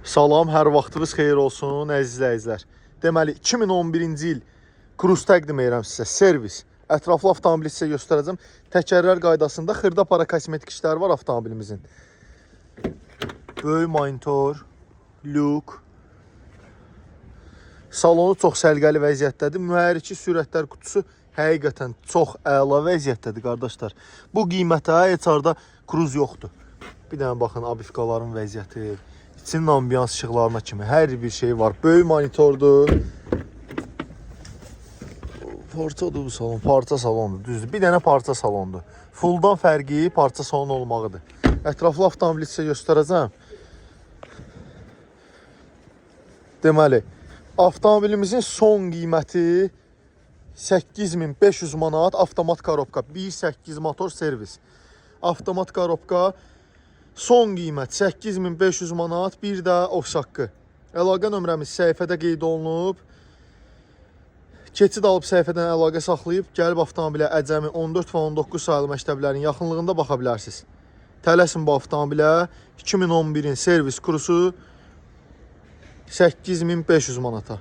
Salam, hər vaxtınız xeyir olsun, əziz izləyicilər. Deməli, 2011-ci il Cruze təqdim edirəm sizə, servis. Ətraflı avtomobili sizə göstərəcəm. Təkərlər qaydasında xırda para kosmetik işləri var avtomobilimizin. Böyük monitor, lük. Salonu çox səlqəli vəziyyətdədir. Mühərriki sürətlər qutusu həqiqətən çox əla vəziyyətdədir, qardaşlar. Bu qiymətə heç arada Cruze yoxdur. Bir dənə baxın, abifkaların vəziyyəti. İçinin ambiyans işıqlarına kimi hər bir şey var. Böyük monitordur. Parçadır bu salon. Parça salondur. Düzdür. Bir dənə parça salondur. Fulldan fərqi parça salonu olmağıdır. Ətraflı avtomobili sizə göstərəcəm. Deməli, avtomobilimizin son qiyməti 8500 manat. Avtomat korobka. 1.8 motor servis. Avtomat korobka. Son qiymət 8500 manat, bir də ofis haqqı. Əlaqə nömrəmiz səhifədə qeyd olunub. Keçid alıb səhifədən əlaqə saxlayıb, gəlib avtomobilə Əcəmi 14 və 19 sayılı məktəblərin yaxınlığında baxa bilərsiniz. Tələsin bu avtomobilə. 2011-in servis kurusu 8500 manata.